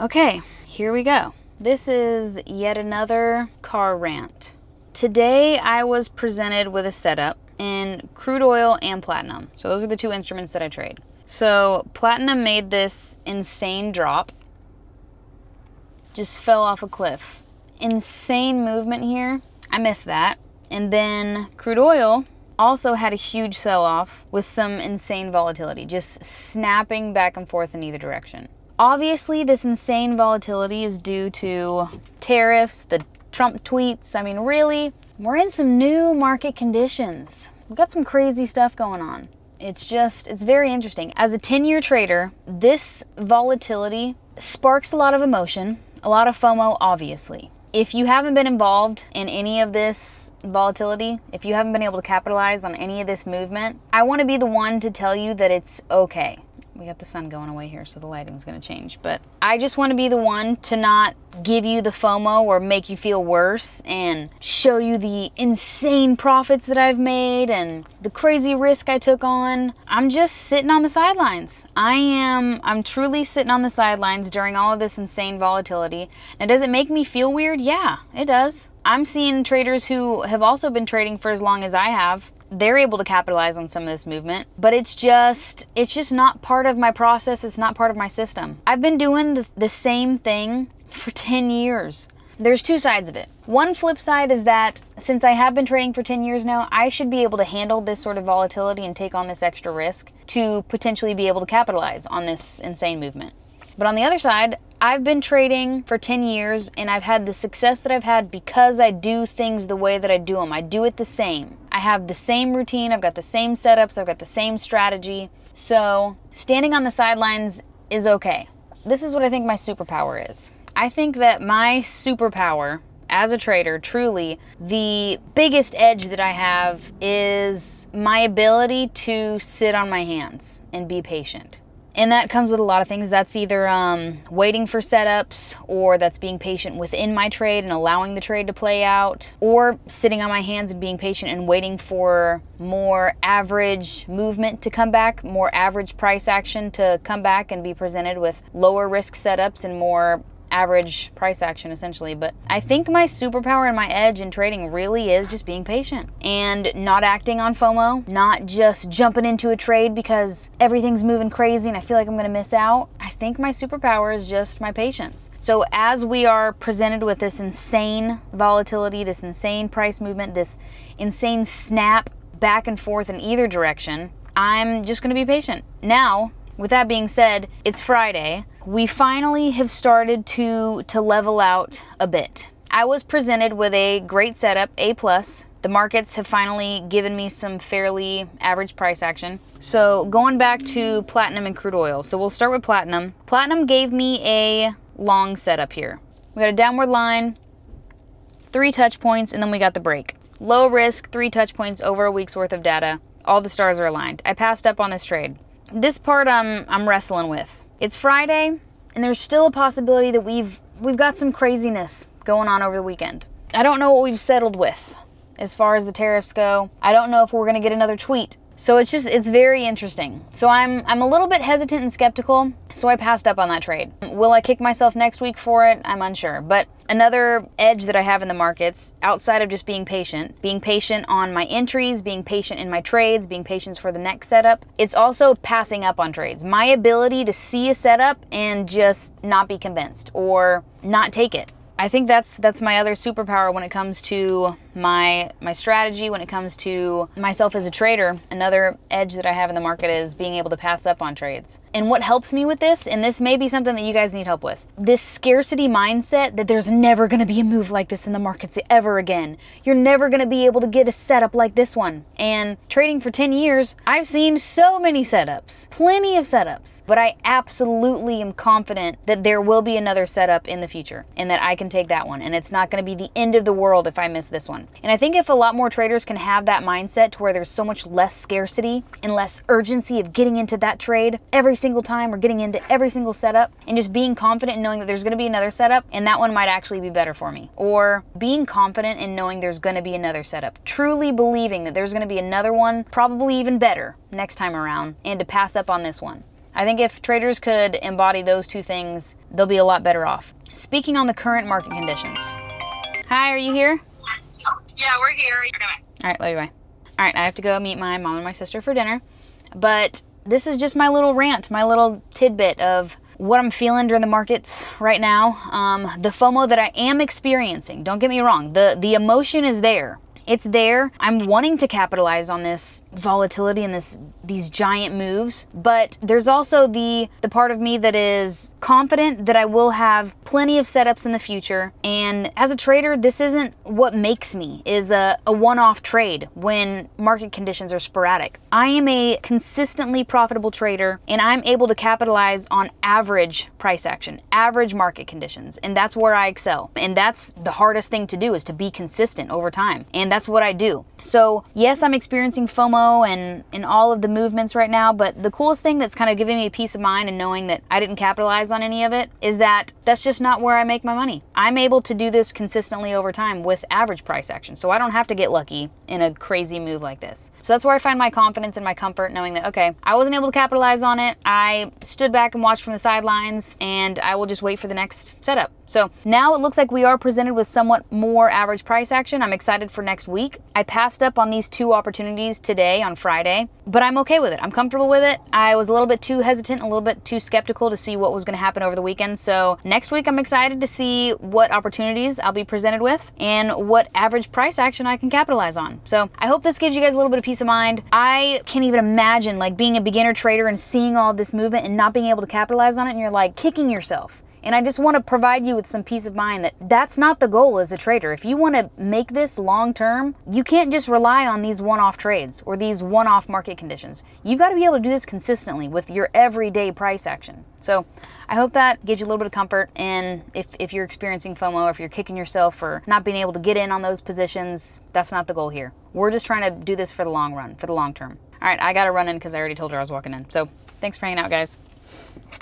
Okay, here we go. This is yet another car rant. Today I was presented with a setup in crude oil and platinum. So those are the two instruments that I trade. So platinum made this insane drop. Just fell off a cliff. Insane movement here. I missed that. And then crude oil also had a huge sell-off with some insane volatility, just snapping back and forth in either direction. Obviously, this insane volatility is due to tariffs, the Trump tweets. I mean, really, we're in some new market conditions. We've got some crazy stuff going on. It's very interesting. As a 10-year trader, this volatility sparks a lot of emotion, a lot of FOMO, obviously. If you haven't been involved in any of this volatility, if you haven't been able to capitalize on any of this movement, I want to be the one to tell you that it's okay. We got the sun going away here, so the lighting's going to change. But I just want to be the one to not give you the FOMO or make you feel worse and show you the insane profits that I've made and the crazy risk I took on. I'm just sitting on the sidelines. I'm truly sitting on the sidelines during all of this insane volatility. Now, does it make me feel weird? Yeah, it does. I'm seeing traders who have also been trading for as long as I have. They're able to capitalize on some of this movement, but it's just not part of my process. It's not part of my system. I've been doing the same thing for 10 years. There's two sides of it. One flip side is that since I have been trading for 10 years now, I should be able to handle this sort of volatility and take on this extra risk to potentially be able to capitalize on this insane movement. But on the other side, I've been trading for 10 years and I've had the success that I've had because I do things the way that I do them. I do it the same. I have the same routine. I've got the same setups. I've got the same strategy. So standing on the sidelines is okay. This is what I think my superpower is. I think that my superpower as a trader, truly, the biggest edge that I have is my ability to sit on my hands and be patient. And that comes with a lot of things. That's either waiting for setups, or that's being patient within my trade and allowing the trade to play out, or sitting on my hands and being patient and waiting for more average movement to come back, more average price action to come back and be presented with lower risk setups and more average price action, essentially. But I think my superpower and my edge in trading really is just being patient and not acting on FOMO, not just jumping into a trade because everything's moving crazy and I feel like I'm going to miss out. I think my superpower is just my patience. So as we are presented with this insane volatility, this insane price movement, this insane snap back and forth in either direction, I'm just going to be patient. Now, with that being said, it's Friday. We finally have started to level out a bit. I was presented with a great setup, A+. The markets have finally given me some fairly average price action. So going back to platinum and crude oil. So we'll start with platinum. Platinum gave me a long setup here. We got a downward line, 3 touch points, and then we got the break. Low risk, 3 touch points over a week's worth of data. All the stars are aligned. I passed up on this trade. This part I'm wrestling with. It's Friday, and there's still a possibility that we've got some craziness going on over the weekend. I don't know what we've settled with as far as the tariffs go. I don't know if we're going to get another tweet. So it's very interesting. So I'm a little bit hesitant and skeptical, so I passed up on that trade. Will I kick myself next week for it? I'm unsure. But another edge that I have in the markets, outside of just being patient on my entries, being patient in my trades, being patient for the next setup, it's also passing up on trades. My ability to see a setup and just not be convinced or not take it. I think that's my other superpower when it comes to my strategy, when it comes to myself as a trader. Another edge that I have in the market is being able to pass up on trades. And what helps me with this, and this may be something that you guys need help with, this scarcity mindset that there's never going to be a move like this in the markets ever again. You're never going to be able to get a setup like this one. And trading for 10 years, I've seen so many setups, plenty of setups, but I absolutely am confident that there will be another setup in the future and that I can take that one. And it's not going to be the end of the world if I miss this one. And I think if a lot more traders can have that mindset to where there's so much less scarcity and less urgency of getting into that trade every single time or getting into every single setup and just being confident in knowing that there's going to be another setup and that one might actually be better for me. Or being confident in knowing there's going to be another setup. Truly believing that there's going to be another one, probably even better next time around, and to pass up on this one. I think if traders could embody those two things, they'll be a lot better off. Speaking on the current market conditions. Hi, are you here? Yeah, we're here. All right, love you, bye. All right, I have to go meet my mom and my sister for dinner. But this is just my little rant, my little tidbit of what I'm feeling during the markets right now. The FOMO that I am experiencing, don't get me wrong, the emotion is there. It's there. I'm wanting to capitalize on this volatility and these giant moves, but there's also the part of me that is confident that I will have plenty of setups in the future. And as a trader, this isn't what makes me, is a one-off trade when market conditions are sporadic. I am a consistently profitable trader, and I'm able to capitalize on average price action, average market conditions, and that's where I excel. And that's the hardest thing to do, is to be consistent over time. And that's what I do. So yes, I'm experiencing FOMO and all of the movements right now, but the coolest thing that's kind of giving me peace of mind and knowing that I didn't capitalize on any of it is that that's just not where I make my money. I'm able to do this consistently over time with average price action. So I don't have to get lucky in a crazy move like this. So that's where I find my confidence and my comfort, knowing that, okay, I wasn't able to capitalize on it. I stood back and watched from the sidelines, and I will just wait for the next setup. So now it looks like we are presented with somewhat more average price action. I'm excited for next week. I passed up on these two opportunities today on Friday, but I'm okay with it. I'm comfortable with it. I was a little bit too hesitant, a little bit too skeptical to see what was going to happen over the weekend. So next week I'm excited to see what opportunities I'll be presented with and what average price action I can capitalize on. So I hope this gives you guys a little bit of peace of mind. I can't even imagine like being a beginner trader and seeing all this movement and not being able to capitalize on it, and you're like kicking yourself. And I just want to provide you with some peace of mind that that's not the goal as a trader. If you want to make this long term, you can't just rely on these one-off trades or these one-off market conditions. You've got to be able to do this consistently with your everyday price action. So I hope that gives you a little bit of comfort. And if you're experiencing FOMO, or if you're kicking yourself for not being able to get in on those positions, that's not the goal here. We're just trying to do this for the long run, for the long term. All right, I got to run in because I already told her I was walking in. So thanks for hanging out, guys.